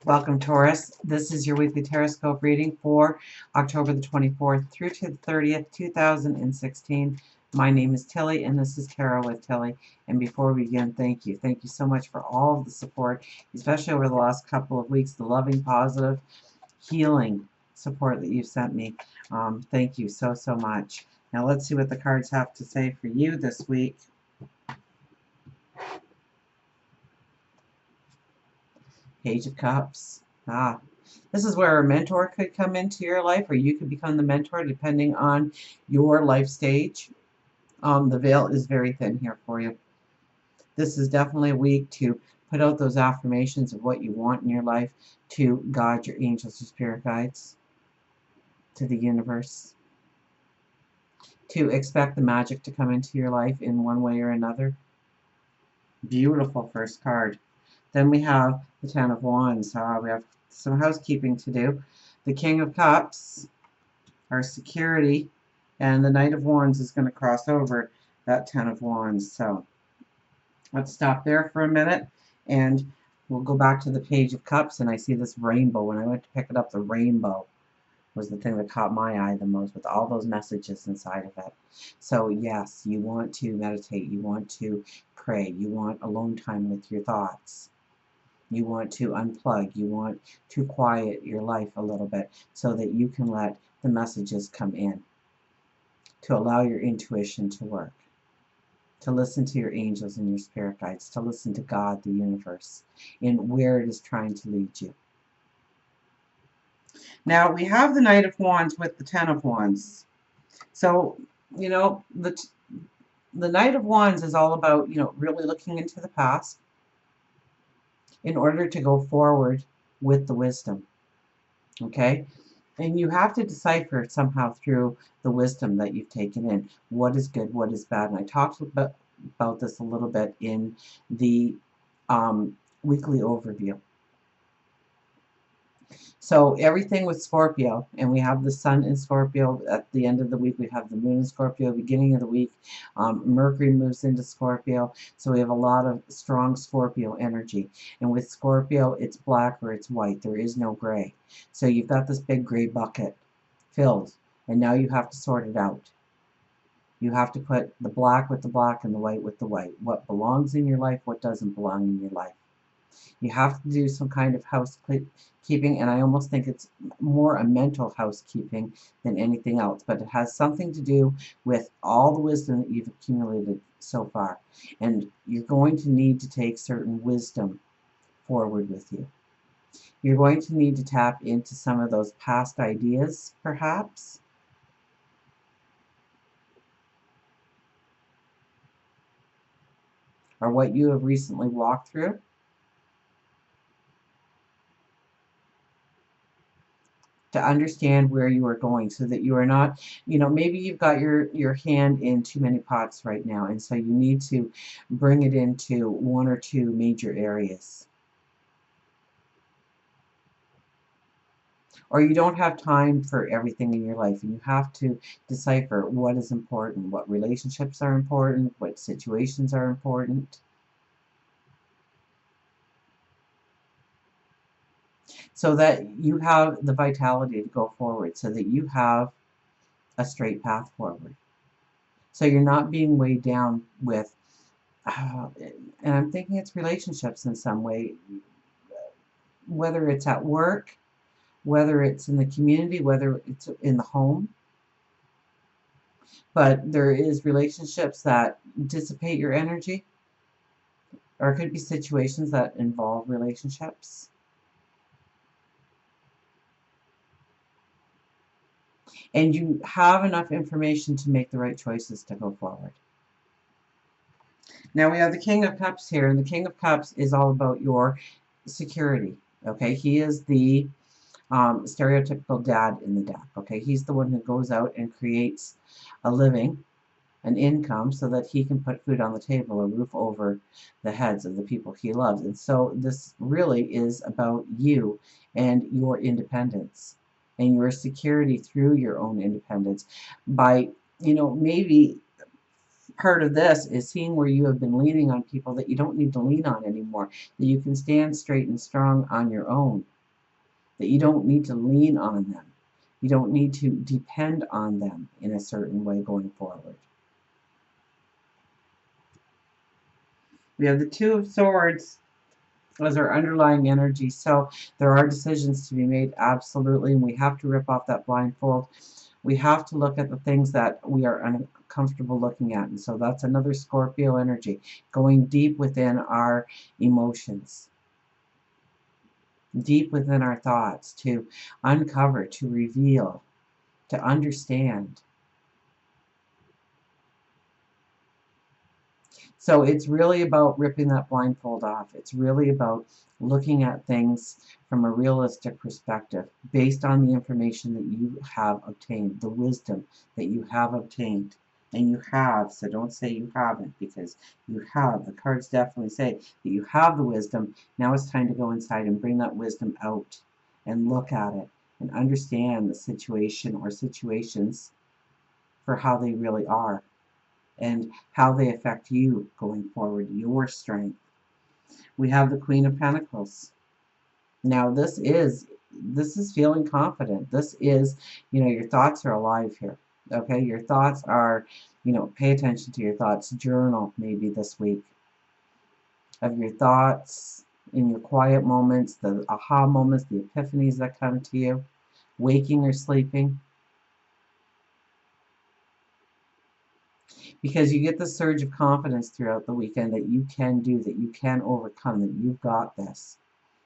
Welcome, Taurus. This is your weekly Teroscope reading for October the 24th through to the 30th, 2016. My name is Tilly, and this is Tarot with Tilly. And before we begin, thank you. Thank you so much for all of the support, especially over the last couple of weeks, the loving, positive, healing support that you've sent me. Thank you so, so much. Now let's see what the cards have to say for you this week. Page of Cups. This is where a mentor could come into your life, or you could become the mentor depending on your life stage. The veil is very thin here for you. This is definitely a week to put out those affirmations of what you want in your life to God, your angels, your spirit guides, to the universe, to expect the magic to come into your life in one way or another. Beautiful first card. Then we have the Ten of Wands. We have some housekeeping to do. The King of Cups, our security, and the Knight of Wands is going to cross over that Ten of Wands. So let's stop there for a minute, and we'll go back to the Page of Cups, and I see this rainbow. When I went to pick it up, the rainbow was the thing that caught my eye the most, with all those messages inside of it. So yes, you want to meditate, you want to pray, you want alone time with your thoughts. You want to unplug, you want to quiet your life a little bit so that you can let the messages come in, to allow your intuition to work, to listen to your angels and your spirit guides, to listen to God, the universe, in where it is trying to lead you. Now we have the Knight of Wands with the Ten of Wands. So, the Knight of Wands is all about, really looking into the past in order to go forward with the wisdom. Okay? And you have to decipher somehow through the wisdom that you've taken in what is good, what is bad. And I talked about this a little bit in the weekly overview. So everything with Scorpio, and we have the sun in Scorpio at the end of the week. We have the moon in Scorpio beginning of the week. Mercury moves into Scorpio. So we have a lot of strong Scorpio energy. And with Scorpio, it's black or it's white. There is no gray. So you've got this big gray bucket filled, and now you have to sort it out. You have to put the black with the black and the white with the white. What belongs in your life, what doesn't belong in your life. You have to do some kind of housekeeping, and I almost think it's more a mental housekeeping than anything else, but it has something to do with all the wisdom that you've accumulated so far. And you're going to need to take certain wisdom forward with you. You're going to need to tap into some of those past ideas, perhaps. Or what you have recently walked through. To understand where you are going, so that you are not, maybe you've got your hand in too many pots right now, and so you need to bring it into one or two major areas. Or you don't have time for everything in your life, and you have to decipher what is important, what relationships are important, what situations are important, so that you have the vitality to go forward, so that you have a straight path forward. So you're not being weighed down with, and I'm thinking it's relationships in some way, whether it's at work, whether it's in the community, whether it's in the home. But there is relationships that dissipate your energy, or it could be situations that involve relationships. And you have enough information to make the right choices to go forward. Now we have the King of Cups here, and the King of Cups is all about your security. Okay, he is the stereotypical dad in the deck. Okay, he's the one who goes out and creates a living, an income, so that he can put food on the table, a roof over the heads of the people he loves. And so this really is about you and your independence and your security through your own independence by, maybe part of this is seeing where you have been leaning on people that you don't need to lean on anymore, that you can stand straight and strong on your own, that you don't need to lean on them. You don't need to depend on them in a certain way going forward. We have the Two of Swords as our underlying energy. So there are decisions to be made, absolutely, and we have to rip off that blindfold. We have to look at the things that we are uncomfortable looking at. And so that's another Scorpio energy, going deep within our emotions, deep within our thoughts, to uncover, to reveal, to understand. So it's really about ripping that blindfold off. It's really about looking at things from a realistic perspective based on the information that you have obtained, the wisdom that you have obtained. And you have, so don't say you haven't, because you have. The cards definitely say that you have the wisdom. Now it's time to go inside and bring that wisdom out and look at it and understand the situation or situations for how they really are, and how they affect you going forward, your strength. We have the Queen of Pentacles. Now this is feeling confident. This is, your thoughts are alive here. Okay, your thoughts are, pay attention to your thoughts. Journal maybe this week of your thoughts in your quiet moments, the aha moments, the epiphanies that come to you, waking or sleeping. Because you get the surge of confidence throughout the weekend that you can do, that you can overcome, that you've got this,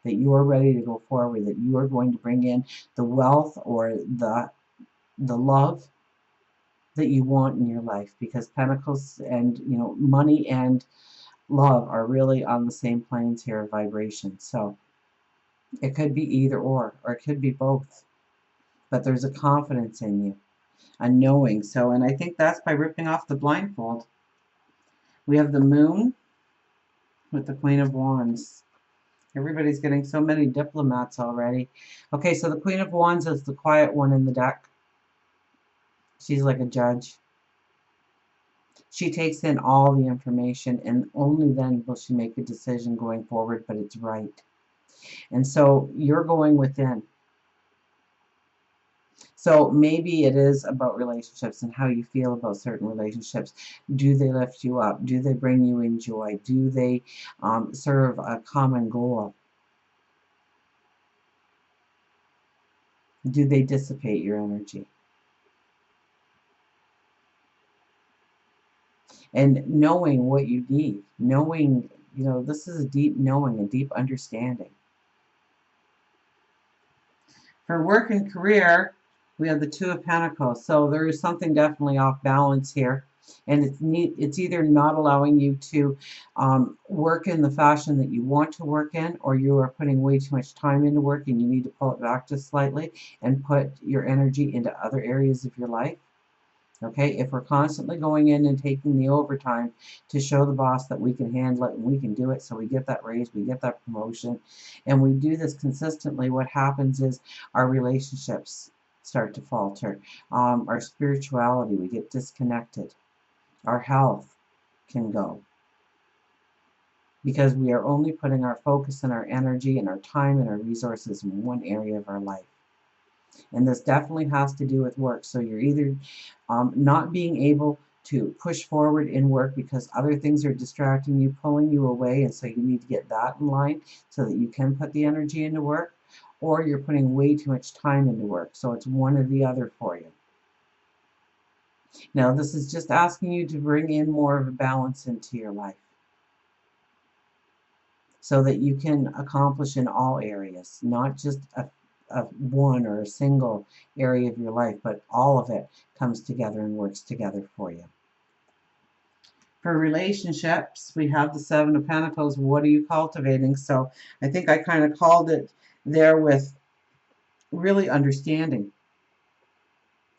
that you are ready to go forward, that you are going to bring in the wealth or the love that you want in your life. Because Pentacles and, money and love are really on the same planes here of vibration. So it could be either or it could be both. But there's a confidence in you, a knowing. So, and I think that's by ripping off the blindfold. We have the Moon with the Queen of Wands. Everybody's getting so many diplomats already. Okay, so the Queen of Wands is the quiet one in the deck. She's like a judge. She takes in all the information, and only then will she make a decision going forward, but it's right. And so you're going within. So maybe it is about relationships and how you feel about certain relationships. Do they lift you up? Do they bring you in joy? Do they serve a common goal? Do they dissipate your energy? And knowing what you need, knowing, this is a deep knowing, a deep understanding. For work and career, we have the Two of Pentacles. So there is something definitely off balance here. And it's either not allowing you to work in the fashion that you want to work in, or you are putting way too much time into work and you need to pull it back just slightly and put your energy into other areas of your life. Okay, if we're constantly going in and taking the overtime to show the boss that we can handle it and we can do it, so we get that raise, we get that promotion, and we do this consistently, what happens is our relationships start to falter. Our spirituality, we get disconnected. Our health can go. Because we are only putting our focus and our energy and our time and our resources in one area of our life. And this definitely has to do with work. So you're either not being able to push forward in work because other things are distracting you, pulling you away, and so you need to get that in line so that you can put the energy into work, or you're putting way too much time into work. So it's one or the other for you. Now, this is just asking you to bring in more of a balance into your life so that you can accomplish in all areas, not just a one or a single area of your life, but all of it comes together and works together for you. For relationships, we have the Seven of Pentacles. What are you cultivating? So I think I kind of called it there with really understanding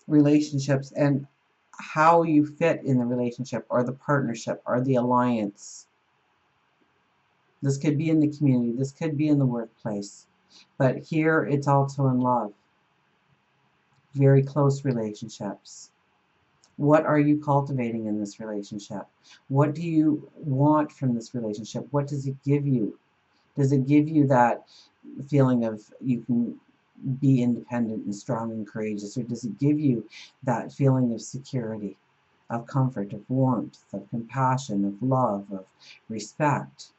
relationships and how you fit in the relationship or the partnership or the alliance. This could be in the community. This could be in the workplace. But here it's also in love. Very close relationships. What are you cultivating in this relationship? What do you want from this relationship? What does it give you? Does it give you that feeling of you can be independent and strong and courageous, or does it give you that feeling of security, of comfort, of warmth, of compassion, of love, of respect?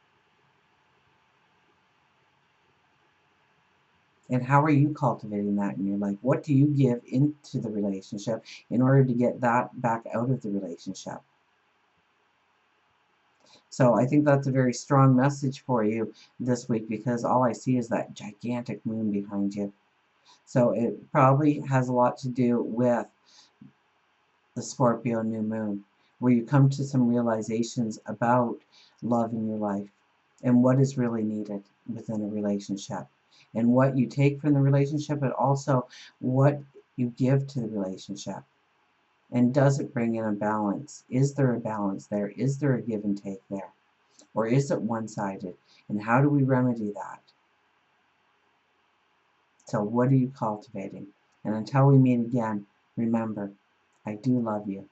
And how are you cultivating that in your life? What do you give into the relationship in order to get that back out of the relationship? So I think that's a very strong message for you this week, because all I see is that gigantic moon behind you. So it probably has a lot to do with the Scorpio new moon, where you come to some realizations about love in your life and what is really needed within a relationship, and what you take from the relationship, but also what you give to the relationship. And does it bring in a balance? Is there a balance there? Is there a give and take there? Or is it one-sided? And how do we remedy that? So what are you cultivating? And until we meet again, remember, I do love you.